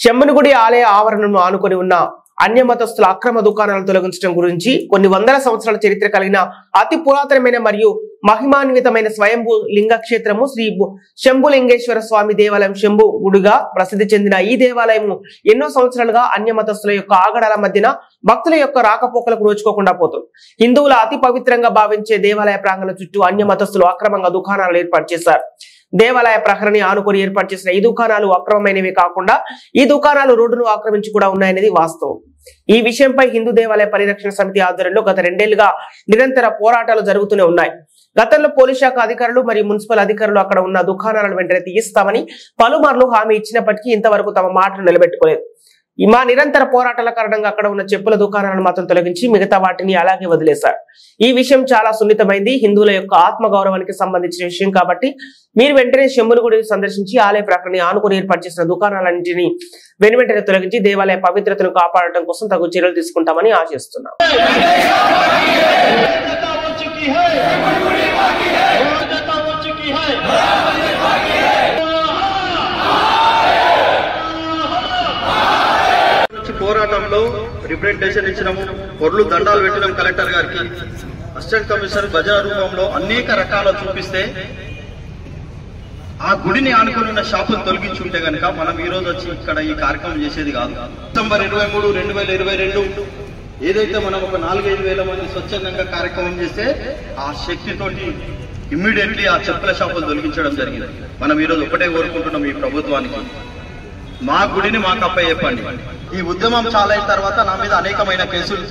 శంభునిగుడి ఆలయ ఆవరణను ఆనుకొని ఉన్న అన్యమతస్థుల అక్రమ దుకాణాలను తొలగించడం గురించి కొన్ని వందల సంవత్సరాల చరిత్ర కలిగిన అతి పురాతనమైన మరియు మహిమాన్వితమైన స్వయంభూ లింగక్షేత్రము శ్రీ శంభులింగేశ్వర స్వామి దేవాలయం శంభు గుడిగా ప్రసిద్ధి చెందిన ఈ దేవాలయము ఎన్నో సంవత్సరాలుగా అన్యమతస్థుల యొక్క ఆగడాల మధ్యన భక్తుల యొక్క రాకపోకలకు నోచుకోకుండా పోతుంది. హిందువుల అతి పవిత్రంగా భావించే దేవాలయ ప్రాంగణం చుట్టూ అన్యమతస్థులు అక్రమంగా దుకాణాలు ఏర్పాటు చేశారు. దేవాలయ ప్రహరని ఆనుకొని ఏర్పాటు చేసిన ఈ దుకాణాలు అక్రమమైనవి కాకుండా ఈ దుకాణాలు రోడ్డును ఆక్రమించి కూడా ఉన్నాయనేది వాస్తవం. ఈ విషయంపై హిందూ దేవాలయ పరిరక్షణ సమితి ఆధ్వర్యంలో గత 2 ఏళ్లుగా నిరంతర పోరాటాలు జరుగుతూనే ఉన్నాయి. గతంలో పోలీస్ శాఖ అధికారులు మరియు మున్సిపల్ అధికారులు అక్కడ ఉన్న దుకాణాలను వెంటనే తీయిస్తామని పలుమార్లు హామీ ఇచ్చినప్పటికీ ఇంతవరకు తమ మాటను నిలబెట్టుకోలేదు. మా నిరంతర పోరాటాల కారణంగా అక్కడ ఉన్న చెప్పుల దుకాణాలను మాత్రం తొలగించి మిగతా వాటిని అలాగే వదిలేశారు. ఈ విషయం చాలా సున్నితమైంది, హిందువుల యొక్క ఆత్మ గౌరవానికి సంబంధించిన విషయం కాబట్టి మీరు వెంటనే శంభునిగుడిని సందర్శించి ఆలయ ప్రకటన ఆనుకొని ఏర్పాటు చేసిన దుకాణాలన్నింటినీ వెనువెంటనే తొలగించి దేవాలయ పవిత్రతను కాపాడటం కోసం తగు చర్యలు తీసుకుంటామని ఆశిస్తున్నాం. పోరాటంలో రిప్రజెంటేషన్ ఇచ్చినాము, పొర్లు దండాలు పెట్టినాం కలెక్టర్ గారికి. అసిస్టెంట్ కమిషనర్ భజన రూపంలో అనేక రకాల చూపిస్తే ఆ గుడిని ఆనుకుని ఉన్న షాపులు తొలగించుంటే గనక మనం ఈ రోజు వచ్చి ఇక్కడ ఈ కార్యక్రమం చేసేది కాదు. డిసెంబర్ 23, 2022 ఏదైతే మనం ఒక 4-5 వేల మంది స్వచ్ఛందంగా కార్యక్రమం చేస్తే ఆ శక్తితోటి ఇమ్మీడియట్లీ ఆ చెప్పుల షాపులు తొలగించడం జరిగింది. మనం ఈ రోజు ఒకటే కోరుకుంటున్నాం ఈ ప్రభుత్వానికి, మా గుడిని మాకు అప్పచెప్పండి. ఈ ఉద్యమం చాలైన తర్వాత నా మీద అనేకమైన కేసులు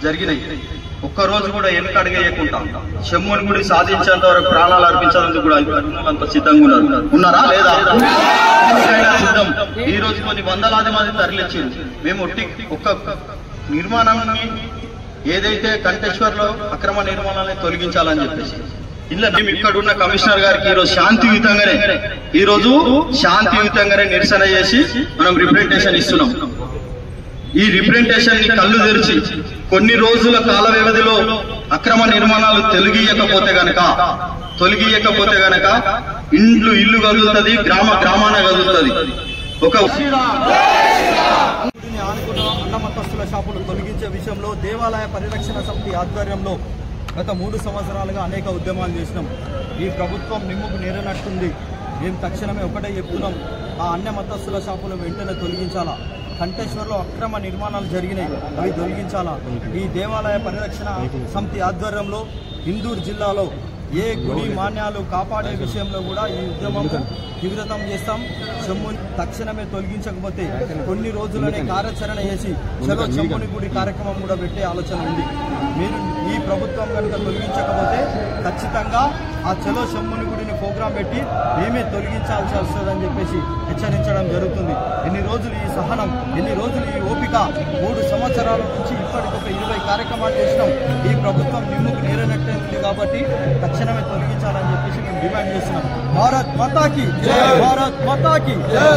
జరిగినాయి. ఒక్కరోజు కూడా వెనుక అడిగేయకుండా శంభుని గుడి సాధించేంత వరకు ప్రాణాలు అర్పించేందుకు కూడా అంత సిద్ధంగా ఉన్నారా లేదా? సిద్ధం. ఈ రోజు కొన్ని వందలాది మంది తరలిచ్చింది. మేము ఒక్క నిర్మాణాన్ని ఏదైతే కంటేశ్వర్లో అక్రమ నిర్మాణాన్ని తొలగించాలని చెప్పేసి ఇలా మేము ఇక్కడ ఉన్న కమిషనర్ గారికి ఈ రోజు శాంతియుతంగానే నిరసన చేసి మనం రిప్రజెంటేషన్ ఇస్తున్నాం. ఈ రిప్రజెంటేషన్ ని కళ్ళు తెరిచి కొన్ని రోజుల కాల వ్యవధిలో అక్రమ నిర్మాణాలు తొలగియకపోతే గనక ఇల్లు కదులుతుంది, గ్రామాన కదులుతుంది. ఒక అన్నమతస్థుల షాపులు తొలగించే విషయంలో దేవాలయ పరిరక్షణ సమితి ఆధ్వర్యంలో గత 3 సంవత్సరాలుగా అనేక ఉద్యమాలు చేసినాం. ఈ ప్రభుత్వం నిమ్ముకు నేరనట్టుంది. మేము తక్షణమే ఒకటే చెప్తున్నాం, ఆ అన్యమతస్థుల షాపులు వెంటనే తొలగించాలా. కంటేశ్వర్లో అక్రమ నిర్మాణాలు జరిగినాయి, అవి తొలగించాలా. ఈ దేవాలయ పరిరక్షణ సమితి ఆధ్వర్యంలో ఇందూరు జిల్లాలో ఏ గుడి మాన్యాలు కాపాడే విషయంలో కూడా ఈ ఉద్యమం తీవ్రతం చేస్తాం. శంభుని తక్షణమే తొలగించకపోతే కొన్ని రోజులనే కార్యాచరణ చేసి చలో శంభుని గుడి కార్యక్రమం కూడా పెట్టే ఆలోచన ఉంది. మీరు ఈ ప్రభుత్వం కనుక తొలగించకపోతే ఖచ్చితంగా ఆ చలో శంభుని గుడిని ప్రోగ్రాం పెట్టి మేమే తొలగించాల్సి వస్తుందని చెప్పేసి హెచ్చరించడం జరుగుతుంది. ఎన్ని రోజులు ఈ సహనం, ఎన్ని రోజులు ఈ ఓపిక? 3 సంవత్సరాల నుంచి ఇప్పటికొక 20 కార్యక్రమాలు చేసినాం. ఈ ప్రభుత్వం నిమ్ముకు నేరనట్టే ఉంది కాబట్టి తక్షణమే తొలగించాలని చెప్పేసి మేము డిమాండ్ చేస్తున్నాం. భారత్ మాతాకి జై, భారత్ మాతాకి జై.